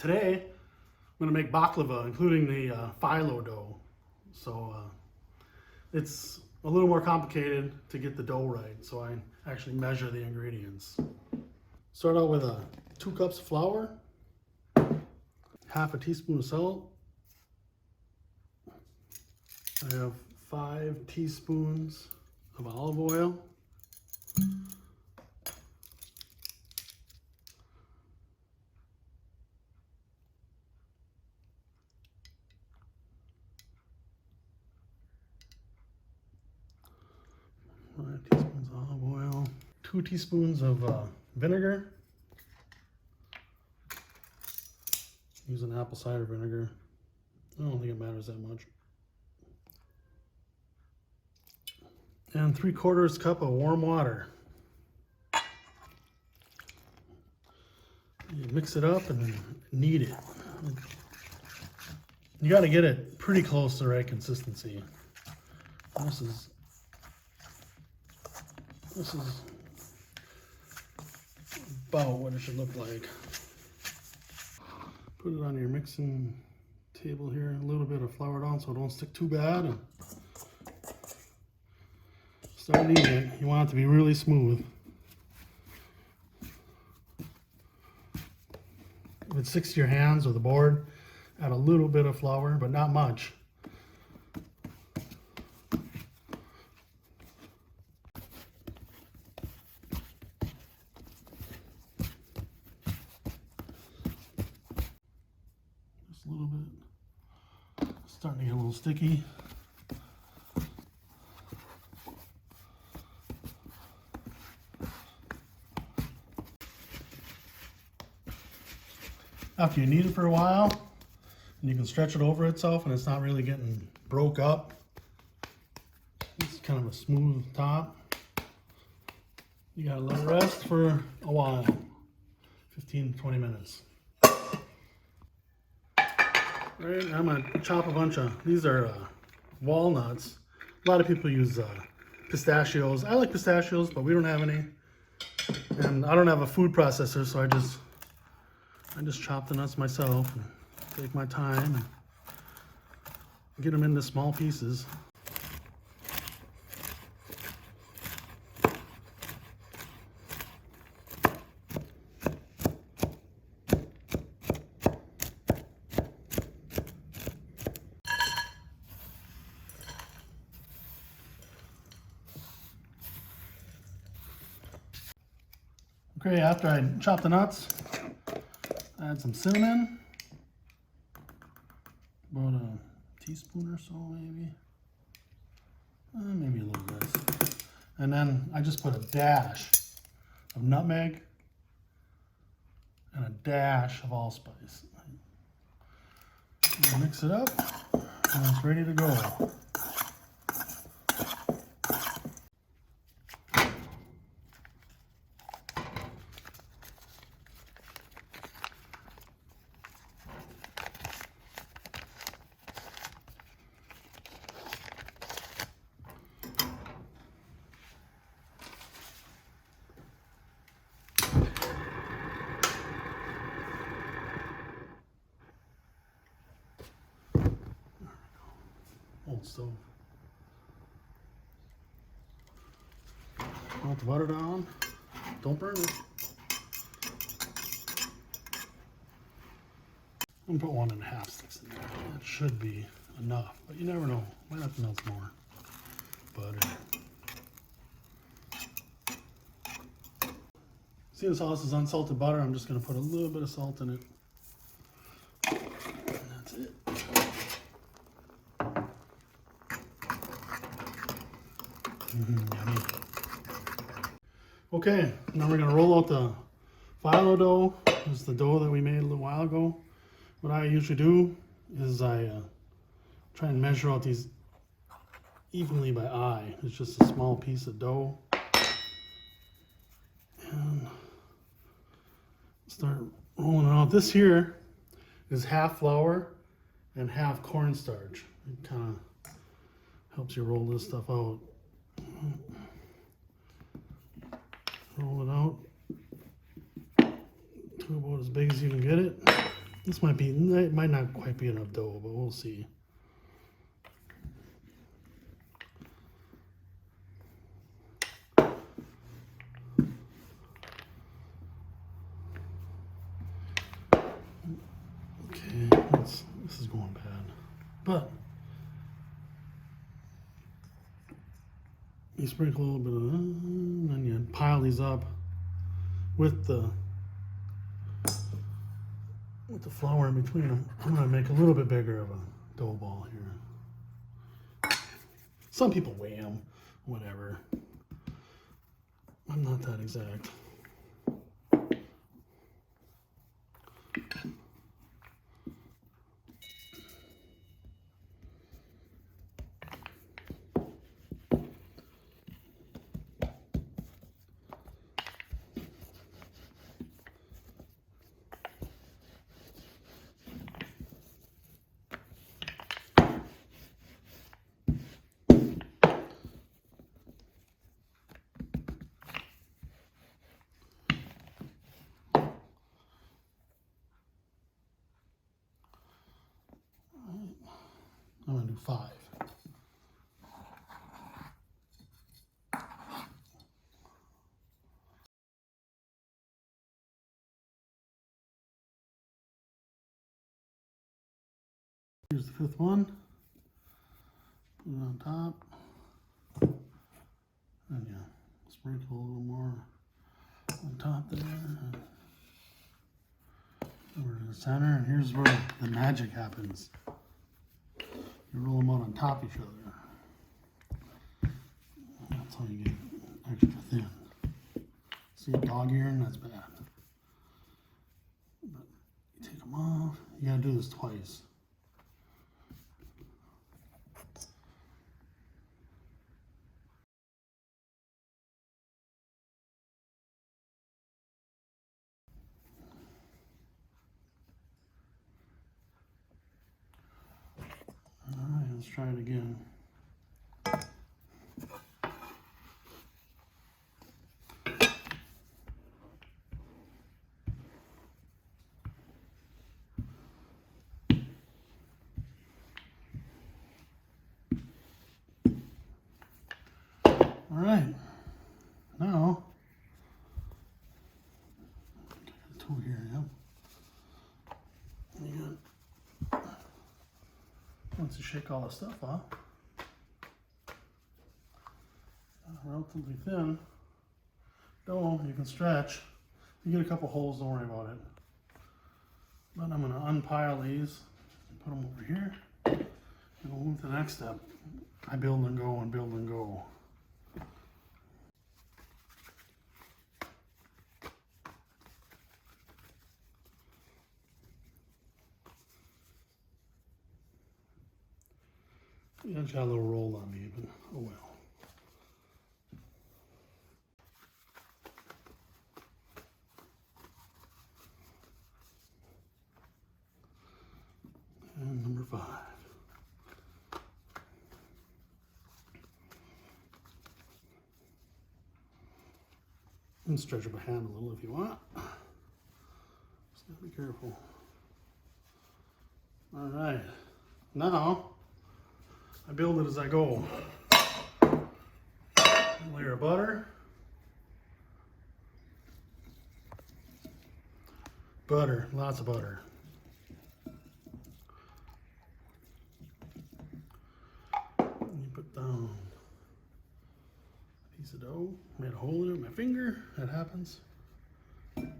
Today, I'm going to make baklava, including the phyllo dough. So it's a little more complicated to get the dough right, so I actually measure the ingredients. Start out with 2 cups of flour, half a teaspoon of salt. I have 5 teaspoons of olive oil. Five teaspoons of olive oil, 2 teaspoons of vinegar. Using apple cider vinegar. I don't think it matters that much. And 3/4 cup of warm water. You mix it up and knead it. You got to get it pretty close to the right consistency. This is about what it should look like. Put it on your mixing table here, a little bit of flour down so it don't stick too bad. And start kneading it. You want it to be really smooth. If it sticks to your hands or the board, add a little bit of flour, but not much. Just a little bit. It's starting to get a little sticky. After you knead it for a while, and you can stretch it over itself and it's not really getting broke up. It's kind of a smooth top. You gotta let it rest for a while, 15 to 20 minutes. All right, I'm gonna chop a bunch of, these are walnuts. A lot of people use pistachios. I like pistachios, but we don't have any. And I don't have a food processor, so I just chop the nuts myself and take my time and get them into small pieces. Okay, after I chop the nuts, add some cinnamon, about a teaspoon or so maybe, maybe a little bit. And then I just put a dash of nutmeg and a dash of allspice. Mix it up and it's ready to go. Old stove. Melt the butter down. Don't burn it. I'm gonna put 1.5 sticks in there. That should be enough, but you never know. Might have to melt some more butter. See, this sauce is unsalted butter. I'm just gonna put a little bit of salt in it. And that's it. Yummy. Okay, now we're gonna roll out the phyllo dough. This is the dough that we made a little while ago. What I usually do is I try and measure out these evenly by eye. It's just a small piece of dough. And start rolling it out. This here is half flour and half cornstarch. It kind of helps you roll this stuff out. Roll it out to about as big as you can get it. This might not quite be enough dough, but we'll see. Okay, this is going bad, but you sprinkle a little bit of that, and then you pile these up with the flour in between them. I'm gonna make a little bit bigger of a dough ball here. Some people weigh them, whatever. I'm not that exact. I'm gonna do 5. Here's the 5th one. Put it on top. And yeah, sprinkle a little more on top there. Over to the center, and here's where the magic happens. You roll them out on top of each other. That's how you get extra thin. See a dog earring? That's bad. But you take them off. You gotta do this twice. Alright, let's try it again. Alright, now, two here, yep. And once you shake all the stuff off, relatively thin dough, you can stretch. You get a couple holes, don't worry about it. But I'm gonna unpile these and put them over here. And we'll move to the next step. I build and go and build and go. Yeah, it's got a little roll on me, but oh well. And number 5. You can stretch up a hand a little if you want. Just gotta be careful. All right, now I build it as I go. Layer of butter. Butter, lots of butter. You put down a piece of dough. Made a hole in it with my finger. That happens. Spread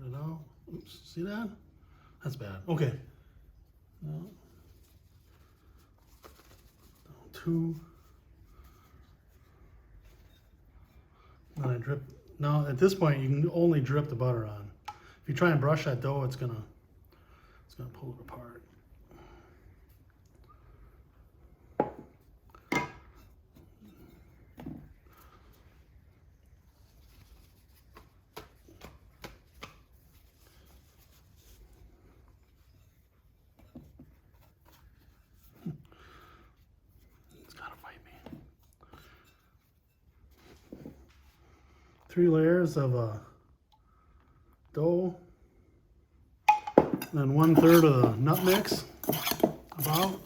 it out. Oops, see that? That's bad. Okay. Now, down 2. Then I drip. Now at this point, you can only drip the butter on. If you try and brush that dough, it's gonna pull it apart. It's gotta fight me. 3 layers of dough. then 1/3 of the nut mix, about.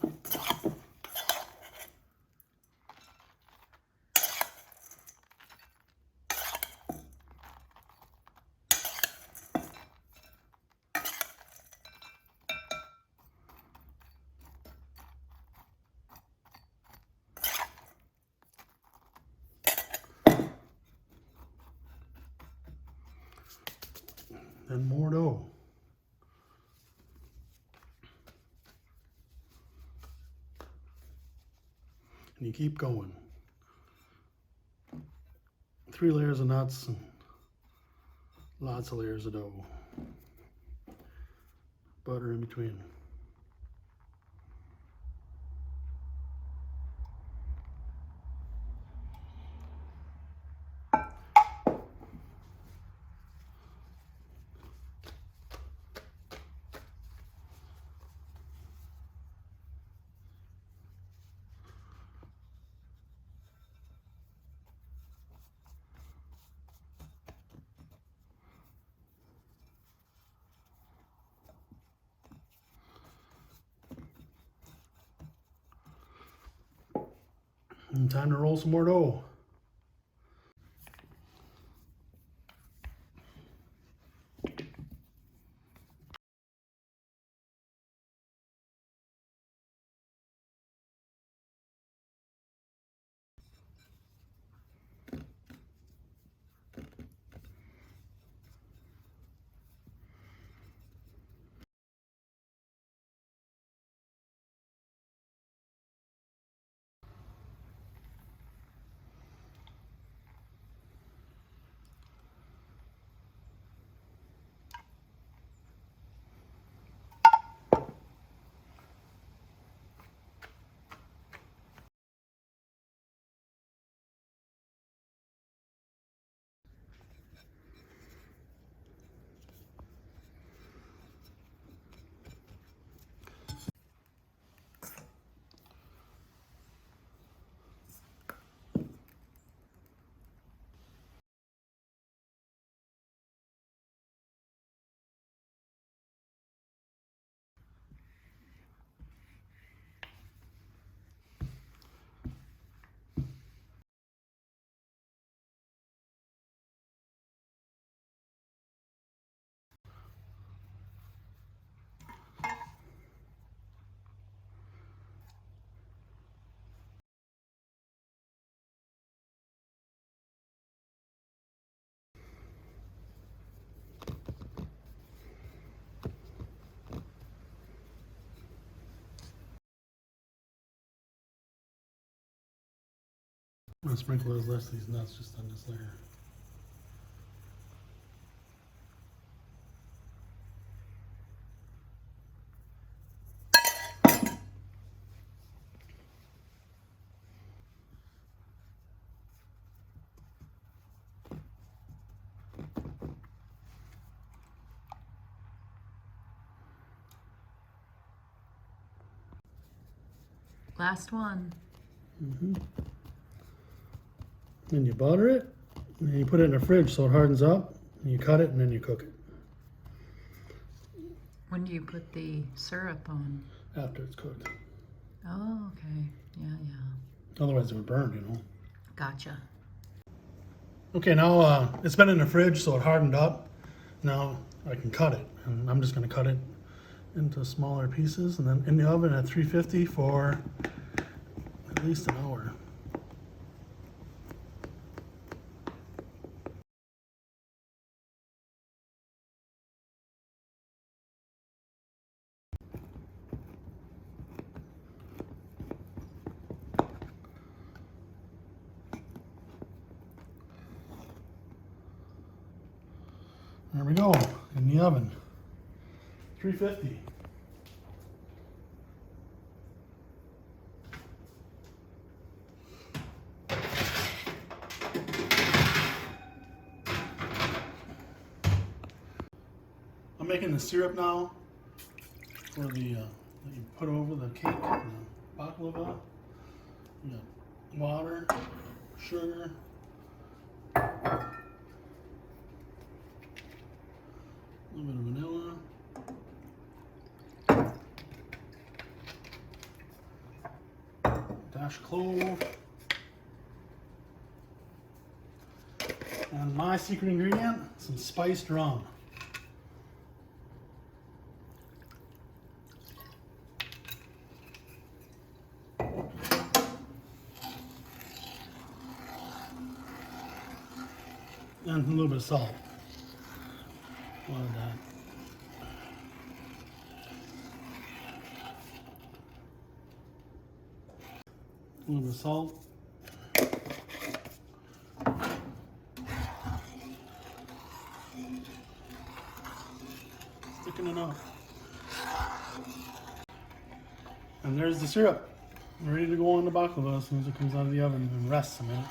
Then more dough. And you keep going. 3 layers of nuts and lots of layers of dough. Butter in between. And time to roll some more dough. I'm gonna sprinkle those rest of these nuts just on this layer. Last one. Then you butter it, and you put it in the fridge so it hardens up, and you cut it, and then you cook it When do you put the syrup on? after it's cooked. Oh, okay. Yeah. Otherwise it would burn, you know. Gotcha. Okay, now it's been in the fridge so it hardened up. Now I can cut it, and I'm just gonna cut it into smaller pieces, and then in the oven at 350 for at least an hour. There we go, in the oven. 350. I'm making the syrup now for the that you put over the cake, the baklava. You got water, sugar, a little bit of vanilla, Fresh clove. And my secret ingredient, some spiced rum. And a little bit of salt. A lot of that. A little bit of salt. Sticking enough. And there's the syrup. Ready to go on the baklava as soon as it comes out of the oven and rests a minute.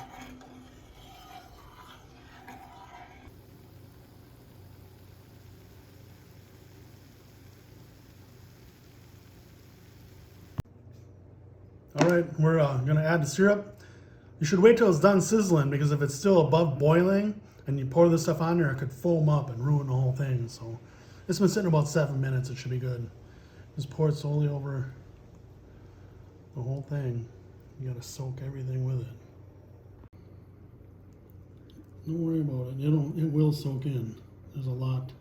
All right, we're gonna add the syrup. You should wait till it's done sizzling, because if it's still above boiling and you pour this stuff on there, it could foam up and ruin the whole thing. So it's been sitting about 7 minutes. It should be good. Just pour it slowly over the whole thing. You gotta soak everything with it. Don't worry about it. It will soak in. There's a lot.